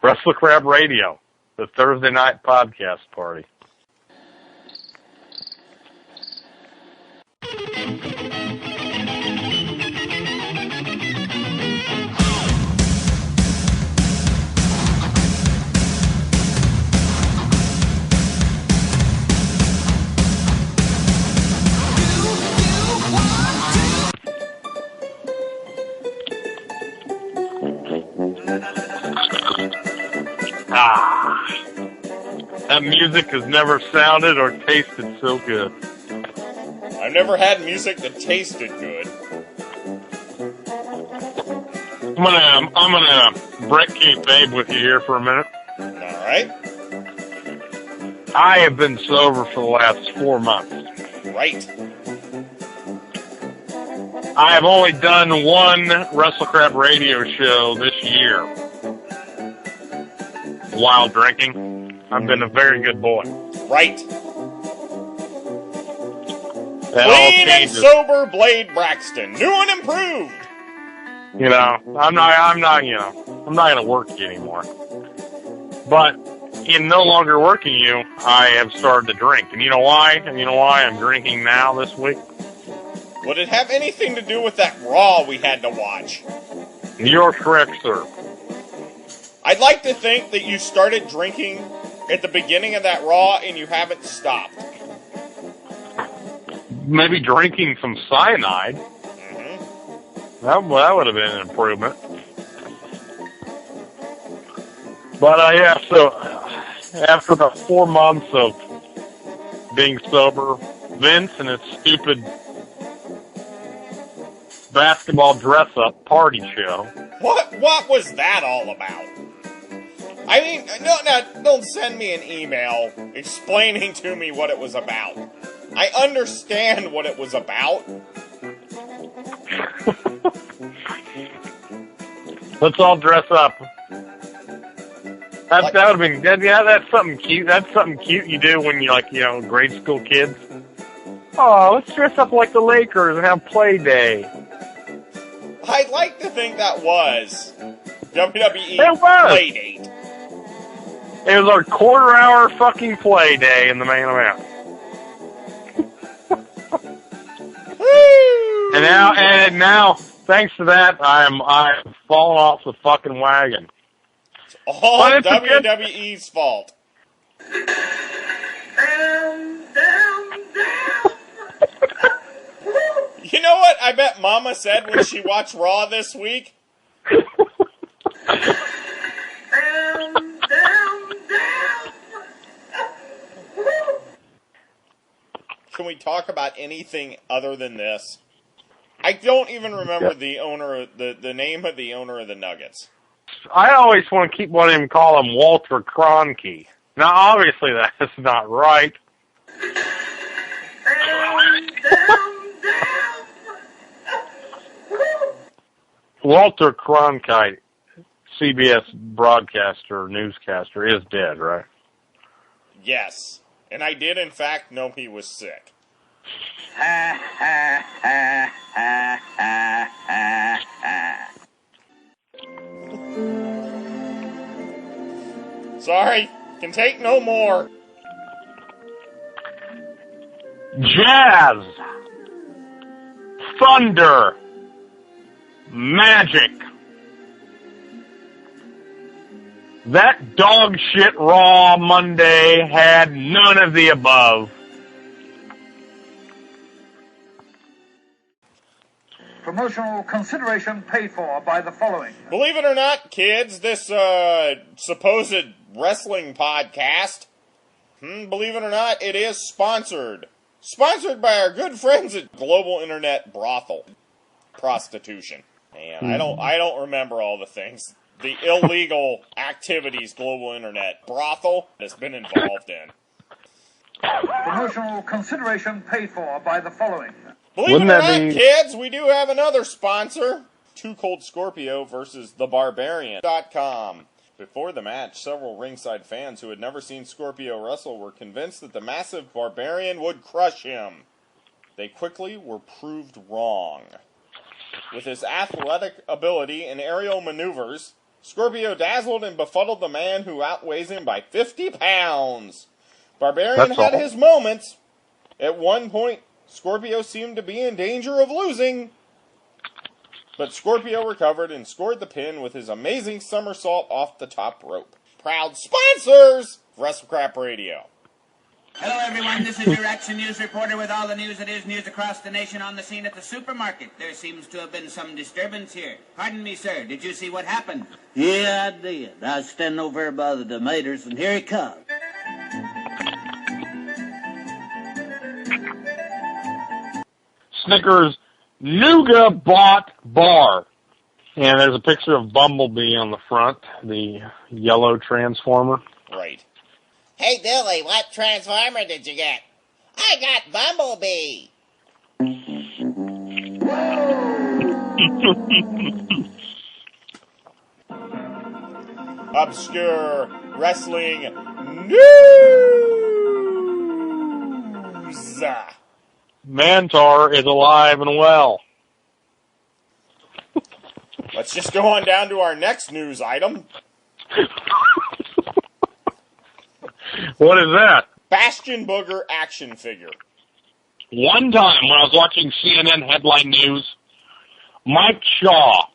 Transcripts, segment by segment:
Wrestle Crab Radio, the Thursday night podcast party. That music has never sounded or tasted so good. I've never had music that tasted good. I'm gonna break kayfabe with you here for a minute. Alright. I have been sober for the last 4 months. Right. I have only done one Wrestle Crab radio show this year while drinking. I've been a very good boy. Right. That Clean and sober Blade Braxton. New and improved. You know, I'm not gonna work you anymore. But in no longer working you, I have started to drink. And you know why? And you know why I'm drinking now this week? Would it have anything to do with that Raw we had to watch? You're correct, sir. I'd like to think that you started drinking at the beginning of that Raw and you haven't stopped. Maybe drinking some cyanide. Mm-hmm. That would have been an improvement. But yeah, so after the 4 months of being sober, Vince and his stupid basketball dress-up party show. What was that all about? I mean, don't send me an email explaining to me what it was about. I understand what it was about. Let's all dress up. That would have been, yeah, that's something cute. That's something cute you do when you're grade school kids. Oh, let's dress up like the Lakers and have play day. I'd like to think that was WWE play date. It was our quarter-hour fucking play day in the main event. and now, thanks to that, I'm falling off the fucking wagon. It's all WWE's fault. Down. You know what I bet Mama said when she watched Raw this week? Can we talk about anything other than this? I don't even remember the owner, the name of the owner of the Nuggets. I always want to keep wanting to call him Walter Kronkite. Now, obviously, that's not right. Walter Kronkite, CBS broadcaster, newscaster, is dead, right? Yes. And I did, in fact, know he was sick. Sorry, can take no more. Jazz, thunder, magic. That dog shit Raw Monday had none of the above. Promotional consideration paid for by the following. Believe it or not, kids, this supposed wrestling podcast, believe it or not, it is sponsored. Sponsored by our good friends at Global Internet Brothel. Prostitution. And I don't remember all the things. The illegal activities Global Internet Brothel has been involved in. Promotional consideration paid for by the following. Believe it or not, kids, we do have another sponsor. Too Cold Scorpio versus TheBarbarian.com. Before the match, several ringside fans who had never seen Scorpio wrestle were convinced that the massive Barbarian would crush him. They quickly were proved wrong. With his athletic ability and aerial maneuvers, Scorpio dazzled and befuddled the man who outweighs him by 50 pounds. Barbarian had his moments. At one point, Scorpio seemed to be in danger of losing. But Scorpio recovered and scored the pin with his amazing somersault off the top rope. Proud sponsors of WrestleCrap Radio. Hello, everyone. This is your Action News reporter with all the news that is news across the nation on the scene at the supermarket. There seems to have been some disturbance here. Pardon me, sir. Did you see what happened? Yeah, I did. I was standing over here by the tomatoes, and here he comes. Snickers Nougat Bot Bar. And there's a picture of Bumblebee on the front, the yellow transformer. Right. Hey, Billy, what transformer did you get? I got Bumblebee. Obscure wrestling news. Mantar is alive and well. Let's just go on down to our next news item. What is that? Bastion Booger action figure. One time when I was watching CNN headline news, Mike Shaw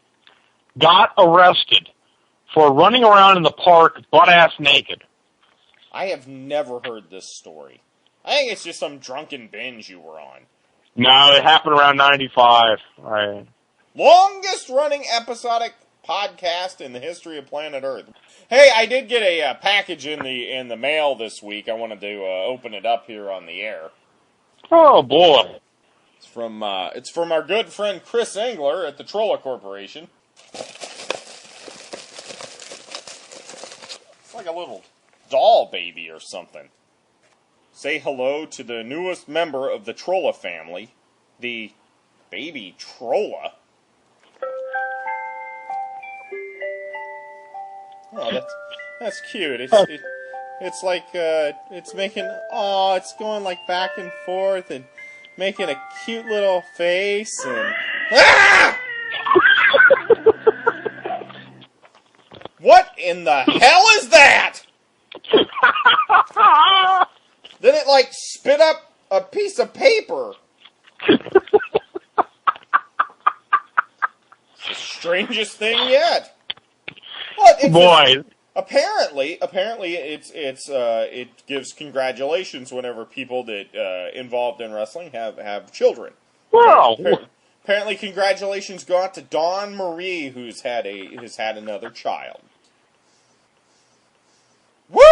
got arrested for running around in the park butt-ass naked. I have never heard this story. I think it's just some drunken binge you were on. No, it happened around 95. Longest running episodic podcast in the history of planet Earth. Hey, I did get a package in the mail this week. I wanted to open it up here on the air. Oh boy! It's from our good friend Chris Engler at the Trolla Corporation. It's like a little doll baby or something. Say hello to the newest member of the Trolla family, the BabyTrolla. Oh, that's cute. It's like it's making it's going like back and forth and making a cute little face and What in the hell is that? Then it like spit up a piece of paper. It's the strangest thing yet. What? Boy. Apparently, it gives congratulations whenever people that involved in wrestling have children. Wow. Apparently, congratulations go out to Dawn Marie, who's had another child. Woo!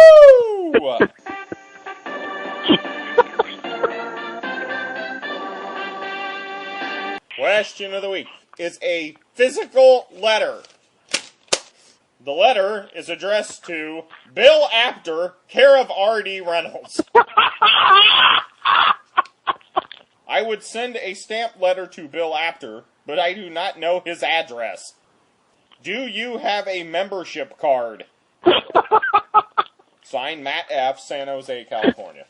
Question of the week is a physical letter. The letter is addressed to Bill Apter, care of R.D. Reynolds. I would send a stamped letter to Bill Apter, but I do not know his address. Do you have a membership card? Signed, Matt F., San Jose, California.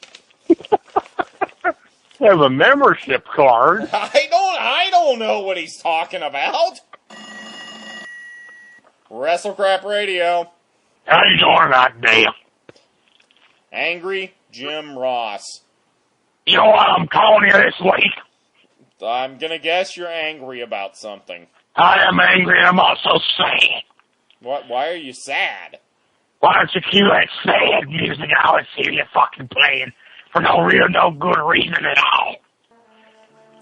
Have a membership card? I don't know what he's talking about. WrestleCrap Radio. How you doing out there? Angry Jim Ross. You know what I'm calling you this week? I'm gonna guess you're angry about something. I am angry and I'm also sad. What? Why are you sad? Why don't you cue that sad music I always hear you fucking playing for no good reason at all?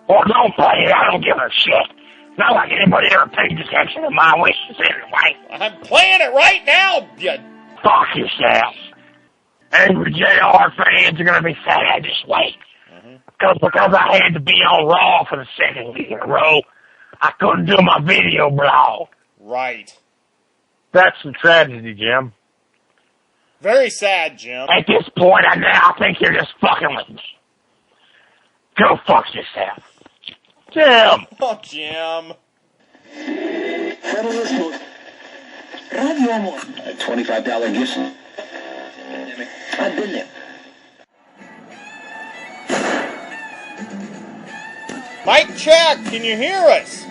Or don't play it, I don't give a shit. Not like anybody ever paid attention to my wishes anyway. I'm playing it right now, you... Fuck yourself. Angry JR fans are gonna be sad this week. Because I had to be on Raw for the second week in a row, I couldn't do my video blog. Right. That's the tragedy, Jim. Very sad, Jim. At this point, I now think you're just fucking with me. Go fuck yourself. Jim! Oh, Jim. A $25 gift. I've been there. Mike check, can you hear us?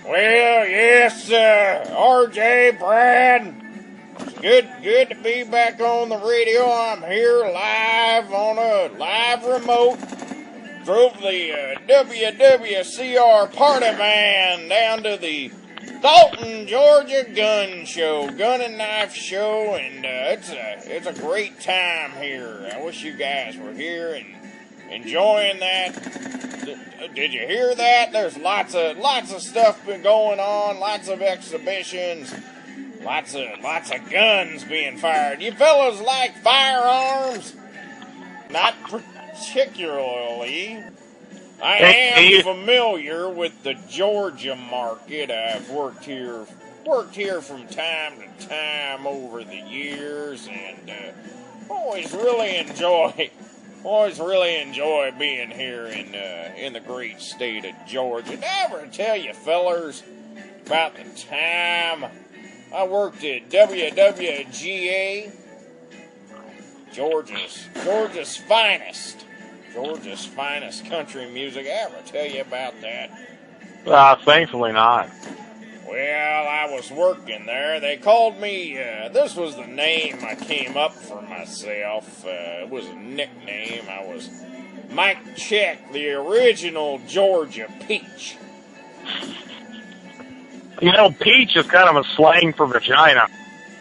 Well, yes, RJ, Brad. It's good to be back on the radio. I'm here live on a live remote. Drove the WWCR party van down to the Dalton, Georgia gun show, gun and knife show, and it's a great time here. I wish you guys were here and enjoying that. Did you hear that? There's lots of stuff been going on, lots of exhibitions, lots of guns being fired. You fellas like firearms? Not particularly. I am familiar with the Georgia market. I've worked here from time to time over the years, and always really enjoy being here in the great state of Georgia. Did I ever tell you, fellers, about the time I worked at WWGA, Georgia's finest country music? I ever tell you about that? Thankfully not. Well, I was working there. They called me, this was the name I came up for myself. It was a nickname. I was Mike Check, the original Georgia Peach. You know, peach is kind of a slang for vagina.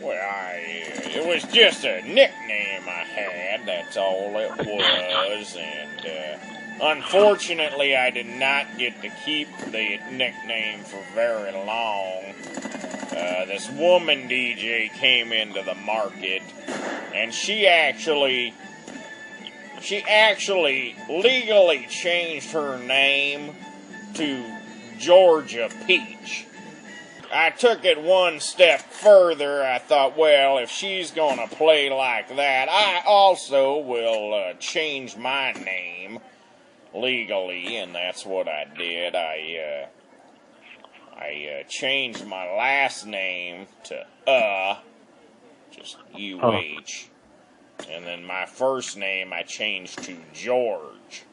Well, it was just a nickname I had, that's all it was, and unfortunately I did not get to keep the nickname for very long. This woman DJ came into the market, and she actually legally changed her name to Georgia Peach. I took it one step further. I thought, well, if she's going to play like that, I also will change my name legally, and that's what I did. I changed my last name to just UH, and then my first name I changed to George.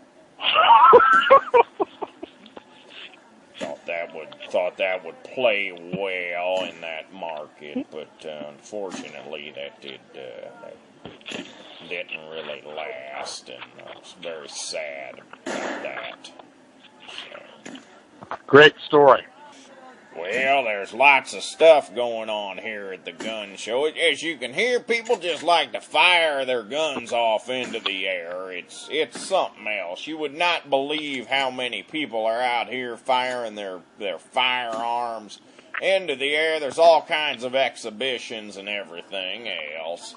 Thought that would play well in that market, but unfortunately that didn't really last, and I was very sad about that. So. Great story. Well, there's lots of stuff going on here at the gun show. As you can hear, people just like to fire their guns off into the air. It's something else. You would not believe how many people are out here firing their firearms into the air. There's all kinds of exhibitions and everything else.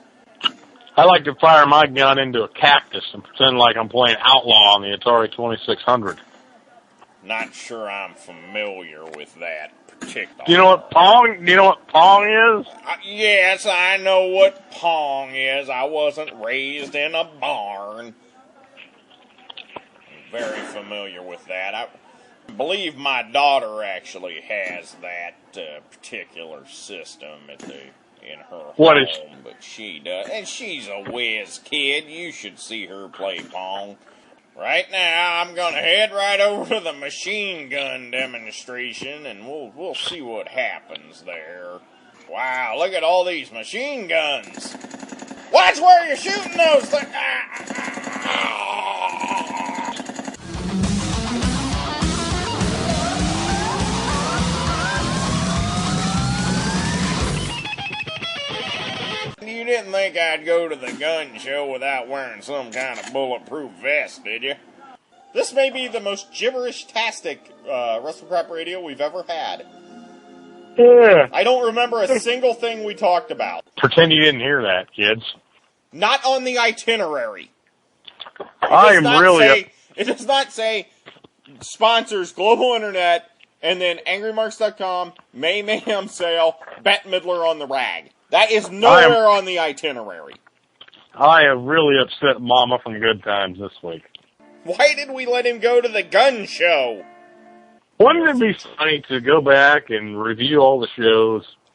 I like to fire my gun into a cactus and pretend like I'm playing Outlaw on the Atari 2600. Not sure I'm familiar with that particular. Do you know what Pong? Do you know what Pong is? Yes, I know what Pong is. I wasn't raised in a barn. I'm very familiar with that. I believe my daughter actually has that particular system in her home, but she does, and she's a whiz kid. You should see her play Pong. Right now, I'm gonna head right over to the machine gun demonstration, and we'll see what happens there. Wow, look at all these machine guns! Watch where you're shooting those things! You didn't think I'd go to the gun show without wearing some kind of bulletproof vest, did you? This may be the most gibberish-tastic Wrestle Crap Radio we've ever had. Yeah. I don't remember a single thing we talked about. Pretend you didn't hear that, kids. Not on the itinerary. It does not say sponsors, Global Internet, and then AngryMarks.com, May Mayhem Sale, Bette Midler on the Rag. That is nowhere on the itinerary. I have really upset Mama from Good Times this week. Why did we let him go to the gun show? Wouldn't it be funny to go back and review all the shows